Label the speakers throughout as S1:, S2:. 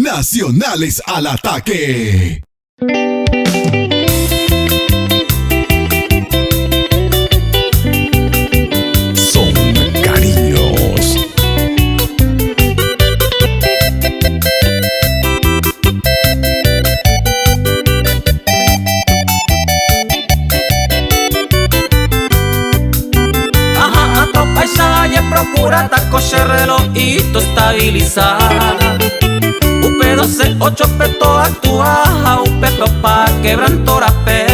S1: Nacionales al ataque. Son cariños.
S2: Ajá, a tu paisaje procura tacocherrelo y tu estabilizar. UP12, 8 peto actúa, UP pa quebrantora pe.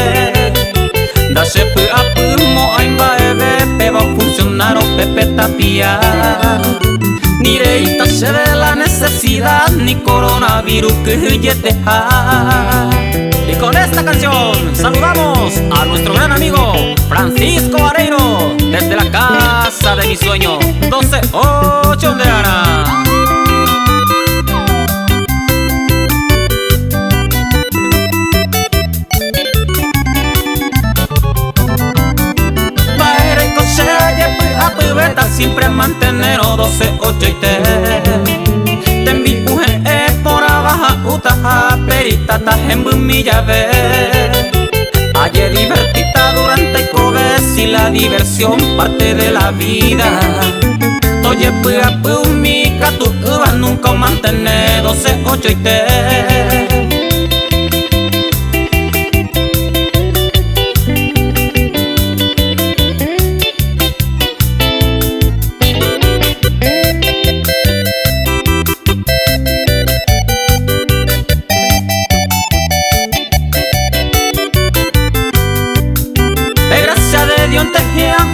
S2: Da shepe apumo aimba ebe, va a funcionar o pepe tapia. Ni reita se ve la necesidad, ni coronavirus que yeteja. Y con esta canción saludamos a nuestro gran amigo Francisco Vareiro, desde la casa de mi sueño, 12-8 de Ana. Siempre mantener 12-8 y te empuje por abajo utaja perita en bumilla ve. Ayer divertida durante el COVID, si la diversión parte de la vida. Oye puya pumica tu uva nunca mantener 12-8 y te.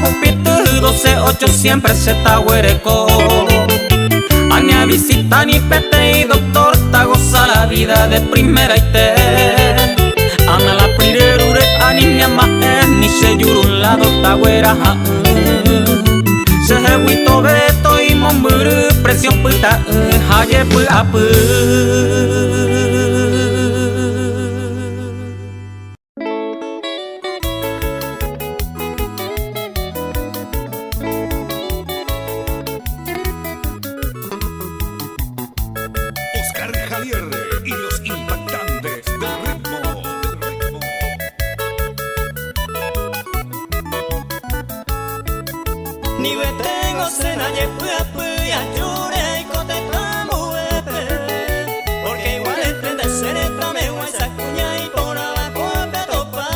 S2: Júpiter 12-8 siempre se ta huereco. Ani a visita ni pete y doctor ta goza la vida de primera y te. Ana la prirerure ani mi ama ni se yurun lado ta huera. Se huito beto y momburu presión puta haye pu apu.
S1: Y los impactantes del ritmo.
S3: Ni tengo cena ye puya llore y cote clamo porque igual entre ser entra me voy a cuña y por abajo me topa.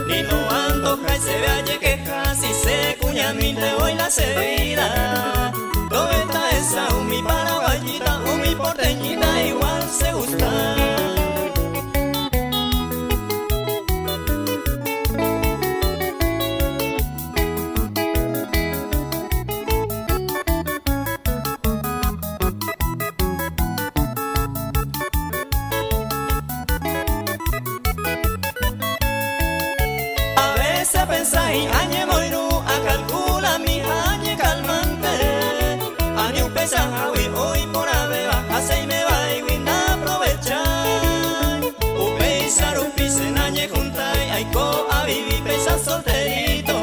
S3: Ni no ando y se ve aye que casi se cuña ni te voy la seguida. ¿Dónde está esa mi paraguayita mi porteñita igual se gusta? A veces pensáis añe moiru a calcula mi añe calmante. Añe un pesajawi hoy por ave baja se me va y wina aprovechar. Upe y sarupi se nañe juntai aiko a vivir pesa solterito.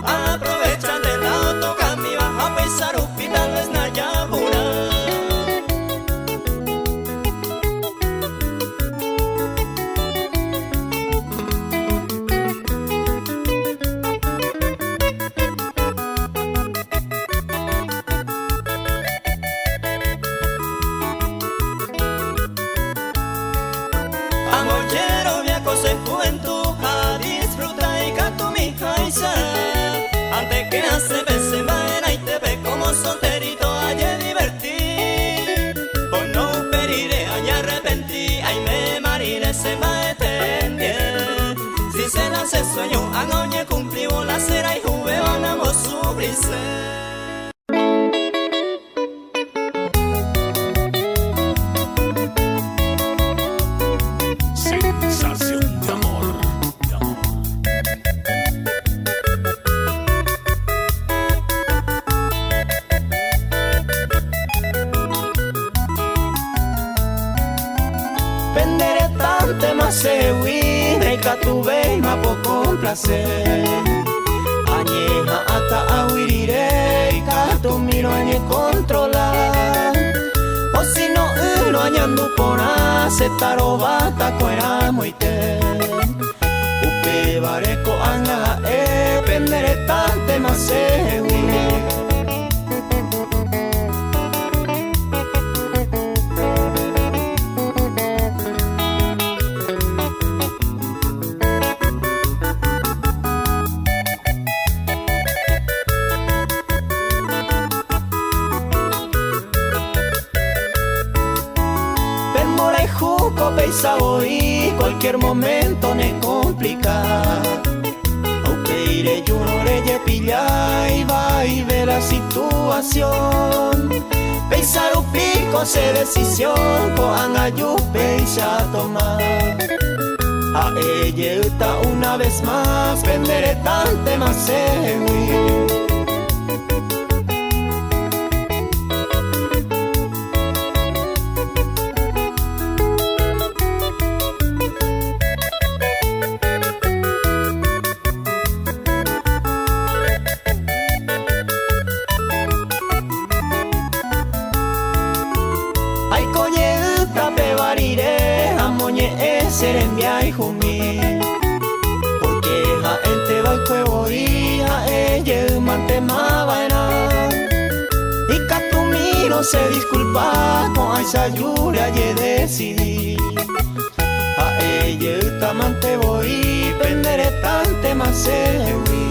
S3: Aprovechan del auto cami baja pe sarupi tal vez naya pura. Amollero me acosé juventud a disfrutar y canto mi jaisa. Antes que nace pensé en y te ve como solterito ayer divertí. Por no periré añe arrepentí, ay me mariré se va etendie. Si se nace sueño, anoñe cumplió la cera y juve vanamos su brisa.
S1: Sensación de amor.
S3: Pendere tante ma segui nei catuvei ma può complacer. Añeja hasta ahuirire y catumiro añe controlar. O si no bañando por acetaro bata cuera moite upe bareko anga pendere tante masewi. Peisa hoy, cualquier momento ne complica. Aunque iré yo no le pilla y va y ve la situación. Peisa pico se decisión, cojan a yo peisa tomar. A ella está una vez más, venderé tante más segui. Serembia y jumi porque ja ente va el cuevo y ja ella mante ma vaina y catumiro se disculpa con esa lluvia y decidí a ella tamante voy penderé tante más sewi.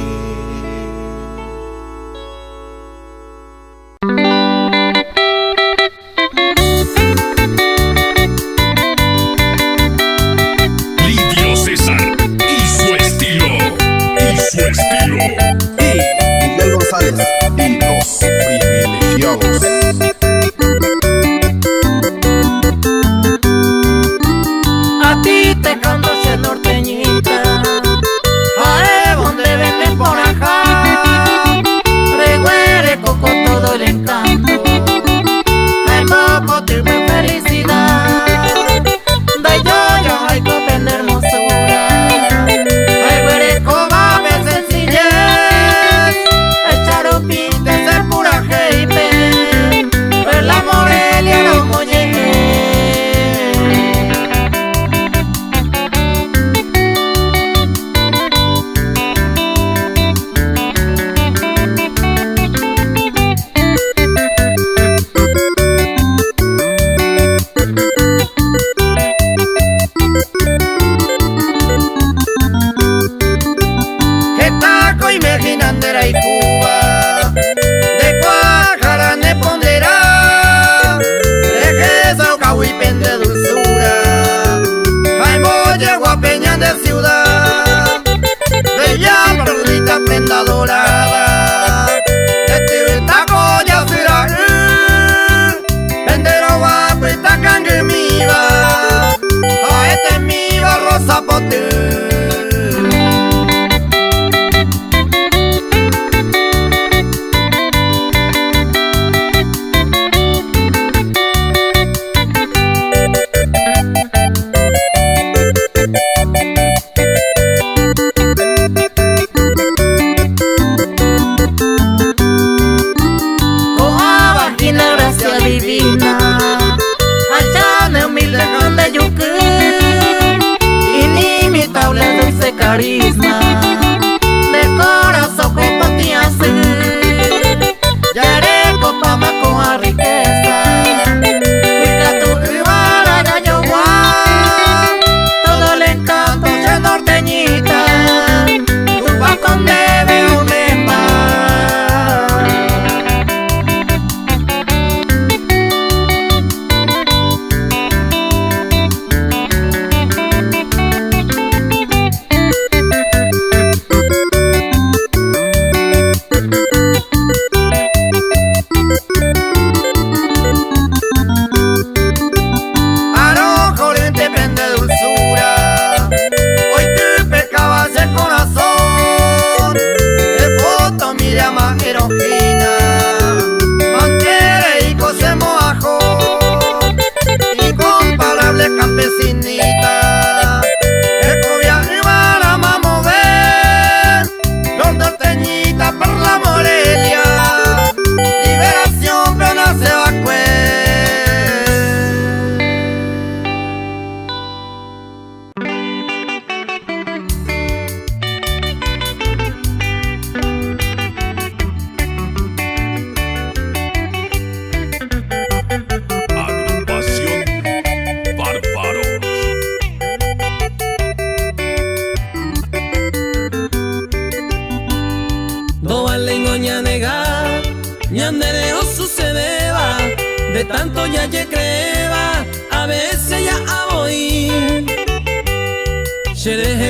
S1: Y los privilegiados.
S2: A ti te canto ese norteñita, a donde venden por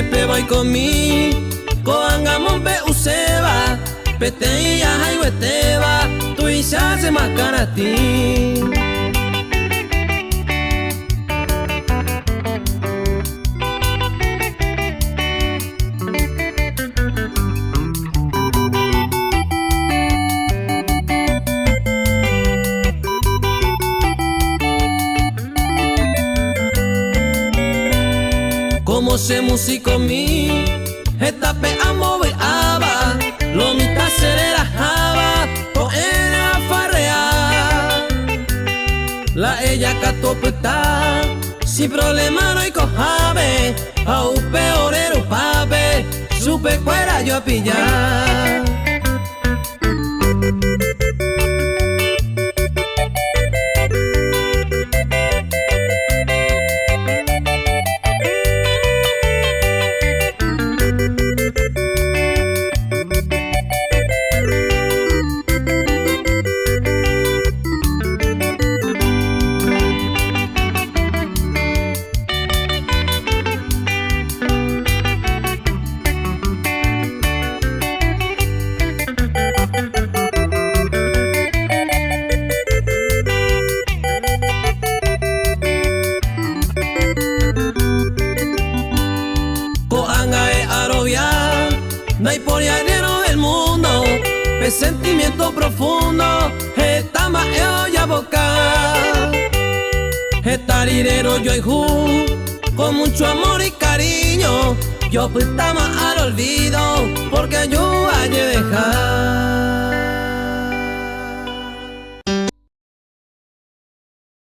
S4: pe voy conmi, coangamos pe useba, pete ya hay weteba, tu isha se makanati. Como se músico mi, esta pe amo veaba, lo mitad se relajaba, o era farrea. La ella catopeta, sin problema no hay cojabe, a un peorero pape, supe fuera yo a pillar. No hay por llanero del mundo, el sentimiento profundo, esta maeo ya boca. Esta lirero yo y ju, con mucho amor y cariño, yo pues estaba al olvido, porque yo